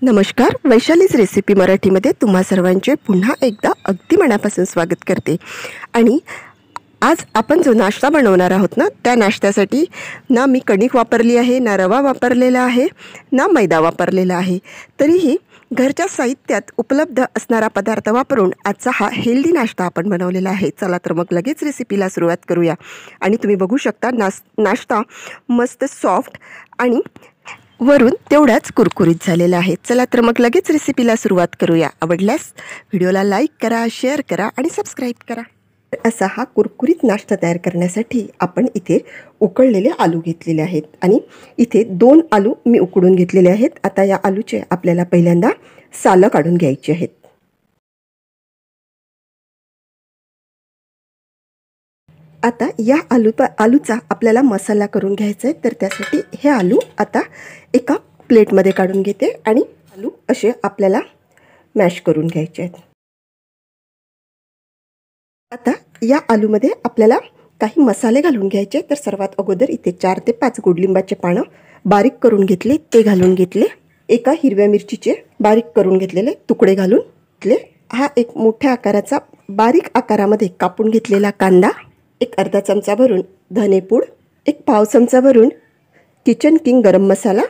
नमस्कार, वैशालीज रेसिपी मराठीमध्ये तुम्हा सर्वांचे पुन्हा एकदा अगदी मनापासून स्वागत करते। आणि आज आपण जो नाश्ता बनवणार आहोत ना, त्या नाश्त्यासाठी ना मी कणिक वापरली आहे, ना रवा वापरलेला आहे, ना मैदा वापरलेला आहे। तरीही घरच्या साहित्यात उपलब्ध असणारा पदार्थ वापरून आजचा हा हेल्दी नाश्ता आपण बनवलेला आहे। चला तर मग लगेच रेसिपीला सुरुवात करूया। आणि तुम्ही बघू शकता नाश्ता मस्त सॉफ्ट आणि वरून तेवढाच कुरकुरीत झालेला आहे। चला तर मग लगेच रेसिपीला सुरुवात करूया। आवडल्यास व्हिडिओला लाईक करा, शेअर करा आणि सबस्क्राईब करा। असा हा कुरकुरीत नाश्ता तयार करण्यासाठी आपण इथे उकळलेले आलू घेतलेले आहेत आणि इथे 2 आलू मी उकडून घेतलेले आहेत। आता या आलूचे आपल्याला पहिल्यांदा सालं काढून घ्यायची आहेत। आता या आलूचा आपल्याला मसाला करून घ्यायचा आहे। तर त्यासाठी हे आलू आता एका प्लेटमध्ये काढून घेते आणि आलू असे आपल्याला मॅश करून घ्यायचे आहेत। आता या आलूमध्ये आपल्याला काही मसाले घालून घ्यायचे। तर सर्वात अगोदर इथे 4 ते 5 गोडलिंबाचे पानं बारीक करून घेतले, ते घालून घेतले। एका हिरव्या मिरचीचे बारीक करून घेतलेले तुकडे घालून घेतले। हा एक मोठ्या आकाराचा बारीक आकारामध्ये कापून घेतलेला कांदा, एक अर्धा चमचा भरून धनेपूड, एक पाव चमचा भरून किचन किंग गरम मसाला,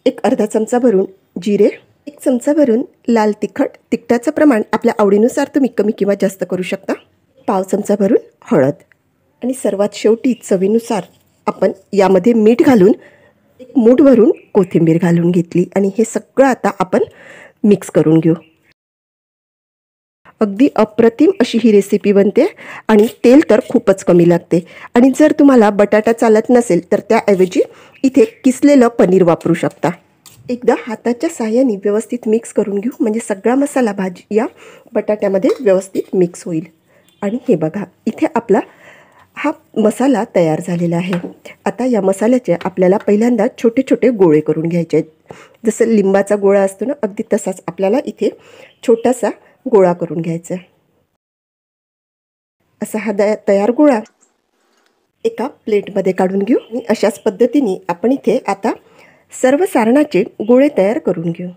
एक अर्धा चमचा भरून जिरे, एक चमचा भरून लाल तिखट। तिखटाचं प्रमाण आपल्या आवडीनुसार तुम्ही कमी किंवा जास्त करू शकता। पाव चमचा भरून हळद आणि सर्वात शेवटी चवीनुसार आपण यामध्ये मीठ घालून एक मूठ भरून कोथिंबीर घालून घेतली आणि हे सगळं आता आपण मिक्स करून घेऊ। अगदी अप्रतिम अशी ही रेसिपी बनते आणि तेल तर खूपच कमी लागते। आणि जर तुम्हाला बटाटा चालत नसेल तर त्याऐवजी इथे किसलेलं पनीर वापरू शकता। एकदा हाताच्या साहाय्याने व्यवस्थित मिक्स करून घेऊ, म्हणजे सगळा मसाला भाजी या बटाट्यामध्ये व्यवस्थित मिक्स होईल। आणि हे बघा, इथे आपला हा मसाला तयार झालेला आहे। आता या मसाल्याचे आपल्याला पहिल्यांदा छोटे छोटे गोळे करून घ्यायचे आहेत। जसं लिंबाचा गोळा असतो ना, अगदी तसाच आपल्याला इथे छोटासा गोळा करून घ्यायचा आहे। असा हा तयार गोळा एका प्लेटमध्ये काढून घेऊ आणि अशाच पद्धतीने आपण इथे आता सर्व सारणाचे गोळे तयार करून घेऊ।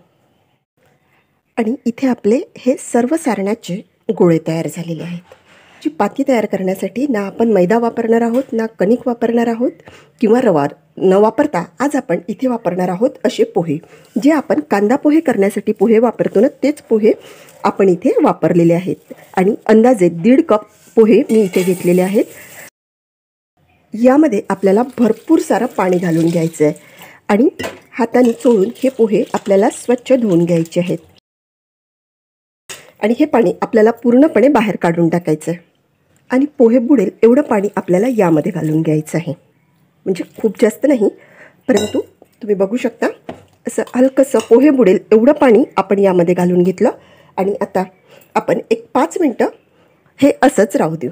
आणि इथे आपले हे सर्व सारणाचे गोळे तयार झालेले आहेत। जी पाती तयार करण्यासाठी ना आपण मैदा वापरणार आहोत, ना कणिक वापरणार आहोत किंवा रवा न वापरता आज आपण इथे वापरणार आहोत असे पोहे। जे आपण कांदा पोहे करण्यासाठी पोहे वापरतो ना, तेच पोहे आपण इथे वापरलेले आहेत। आणि अंदाजे 1.5 कप पोहे मी इथे घेतलेले आहेत। यामध्ये आपल्याला भरपूर सारं पाणी घालून घ्यायचं आहे आणि हाताने चोळून हे पोहे आपल्याला स्वच्छ धुवून घ्यायचे आहेत। आणि हे पाणी आपल्याला पूर्णपणे बाहेर काढून टाकायचं आहे आणि पोहे बुडेल एवढं पाणी आपल्याला यामध्ये घालून घ्यायचं आहे। म्हणजे खूप जास्त नाही, परंतु तुम्ही बघू शकता असं हलकंसं पोहे बुडेल एवढं पाणी आपण यामध्ये घालून घेतलं। आणि आता आपण एक 5 मिनटं हे असंच राहू देऊ।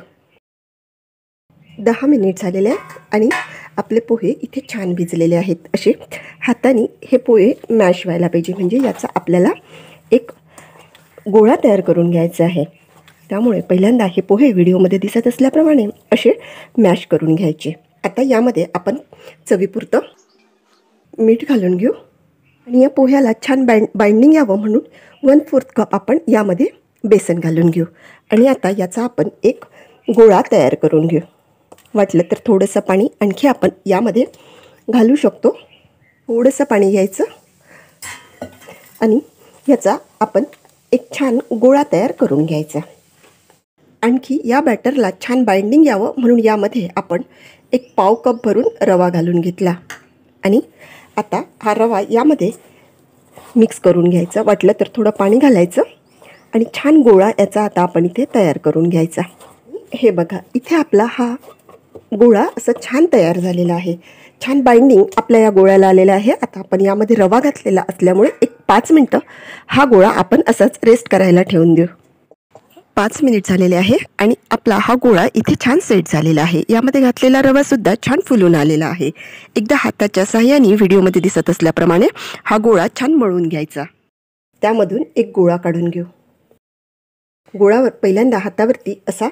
10 मिनिट झालेले आहेत आणि आपले पोहे इथे छान भिजलेले आहेत। असे हाताने हे पोहे मॅश व्हायला पाहिजे, म्हणजे याचा आपल्याला एक गोळा तयार करून घ्यायचा आहे। त्यामुळे पहिल्यांदा हे पोहे व्हिडिओमध्ये दिसत असल्याप्रमाणे असे मॅश करून घ्यायचे। आता यामध्ये आपण चवीपुरतं मीठ घालून घेऊ आणि या पोह्याला छान बाइंडिंग यावं म्हणून 1/4 कप आपण यामध्ये बेसन घालून घेऊ। आणि आता याचा आपण एक गोळा तयार करून घेऊ। वाटलं तर थोडंसं पाणी आणखी आपण यामध्ये घालू शकतो। थोडंसं पाणी घ्यायचं आणि याचा आपण एक छान गोळा तयार करून घ्यायचा। आणखी या बॅटरला छान बाइंडिंग यावं म्हणून यामध्ये आपण एक पाव कप भरून रवा घालून घेतला आणि आता हा रवा यामध्ये मिक्स करून घ्यायचा। वाटलं तर थोडं पाणी घालायचं आणि छान गोळा याचा आता आपण इथे तयार करून घ्यायचा। हे बघा, इथे आपला हा गोळा असं छान तयार झालेला आहे। छान बाइंडिंग आपल्या या गोळ्याला आलेला आहे। आता आपण यामध्ये रवा घातलेला असल्यामुळे एक 5 मिनटं हा गोळा आपण असाच रेस्ट करायला ठेवून देऊ। 5 मिनिट झालेले आहे आणि आपला हा गोळा इथे छान सेट झालेला आहे। यामध्ये घातलेला रवा सुद्धा छान फुलून आलेला आहे। एकदा हाताच्या साहाय्याने व्हिडिओमध्ये दिसत असल्याप्रमाणे हा गोळा छान मळून घ्यायचा। त्यामधून एक गोळा काढून घेऊ। गोळावर पहिल्यांदा हातावरती असा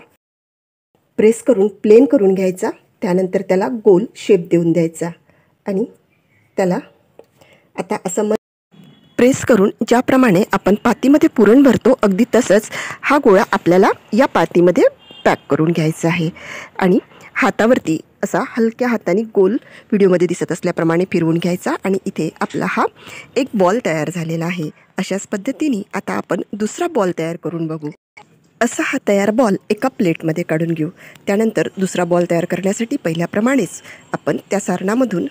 प्रेस करून प्लेन करून घ्यायचा। त्यानंतर त्याला गोल शेप देऊन द्यायचा आणि त्याला आता असं प्रेस करून ज्याप्रमाणे आपण पातीमध्ये पुरण भरतो अगदी तसंच हा गोळा आपल्याला या पातीमध्ये पॅक करून घ्यायचा आहे आणि हातावरती असा हलक्या हाताने गोल व्हिडिओमध्ये दिसत असल्याप्रमाणे फिरवून घ्यायचा आणि इथे आपला हा एक बॉल तयार झालेला आहे। अशाच पद्धतीने आता आपण दुसरा बॉल तयार करून बघू। असा हा तयार बॉल एका प्लेटमध्ये काढून घेऊ। त्यानंतर दुसरा बॉल तयार करण्यासाठी पहिल्याप्रमाणेच आपण त्या सारणामधून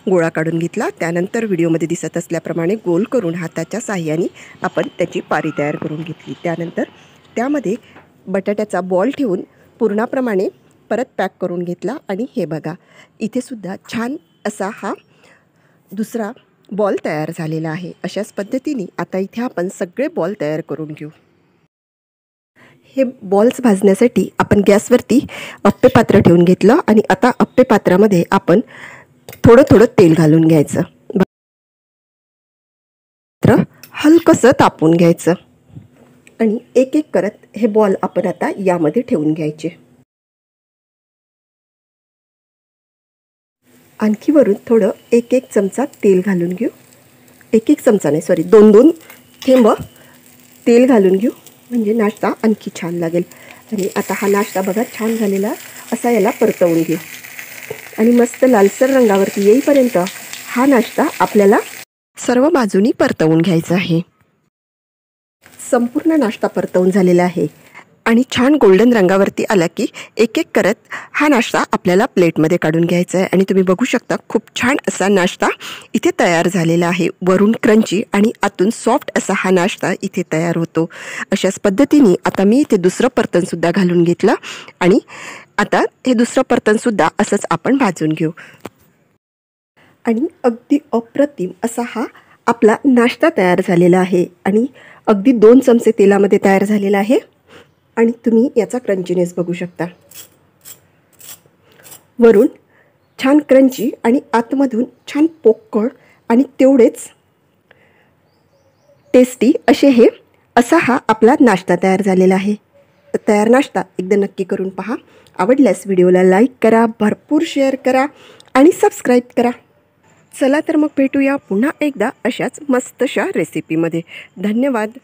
गोळा काढून घेतला। त्यानंतर व्हिडिओमध्ये दिसत असल्याप्रमाणे गोल करून हाताच्या साहाय्याने आपण त्याची पारी तयार करून घेतली। त्यानंतर त्यामध्ये बटाट्याचा बॉल ठेवून पुरणाप्रमाणे परत पॅक करून घेतला आणि हे बघा इथे सुद्धा छान असा हा दुसरा बॉल तयार झालेला आहे। अशाच पद्धतीने आता इथे आपण सगळे बॉल तयार करून घेऊ। हे बॉल्स भाजण्यासाठी आपण गॅसवरती अप्पे पात्र ठेवून घेतलं आणि आता अप्पे पात्रामध्ये आपण थोडं थोडं तेल घालून घ्यायचं, हलकंसं तापवून घ्यायचं आणि एक एक करत हे बॉल आपण आता यामध्ये ठेवून घ्यायचे। आणखी वरून थोडं एक एक चमचा तेल घालून घेऊ। एक एक चमचा नाही सॉरी 2-2 थेंब तेल घालून घेऊ म्हणजे नाश्ता आणखी छान लागेल। आणि आता हा नाश्ता बघा छान झालेला असा याला परतवून घेऊ आणि मस्त लालसर रंगावरती येईपर्यंत हा नाश्ता आपल्याला सर्व बाजूनी परतवून घ्यायचा आहे। संपूर्ण नाश्ता परतवून झालेला आहे आणि छान गोल्डन रंगावरती आला की एक एक करत हा नाश्ता आपल्याला प्लेटमध्ये काढून घ्यायचा आहे। आणि तुम्ही बघू शकता खूप छान असा नाश्ता इथे तयार झालेला आहे। वरून क्रंची आणि आतून सॉफ्ट असा हा नाश्ता इथे तयार होतो। अशाच पद्धतीने आता मी इथे दुसरं परतनसुद्धा घालून घेतलं आणि आता हे दुसरं परतनसुद्धा असंच आपण भाजून घेऊ आणि अगदी अप्रतिम असा हा आपला नाश्ता तयार झालेला आहे आणि अगदी 2 चमचे तेलामध्ये तयार झालेला आहे। आणि तुम्ही याचा क्रंचीनेस बघू शकता, वरून छान क्रंची आणि आतमधून छान पोकळ आणि तेवढेच टेस्टी असा हा आपला नाश्ता तयार झालेला आहे। तयार नाश्ता एकदा नक्की करून पहा। आवडल्यास व्हिडिओला लाईक करा, भरपूर शेअर करा आणि सबस्क्राईब करा। चला तर मग भेटूया पुन्हा एकदा अशाच मस्तशा रेसिपीमध्ये। धन्यवाद।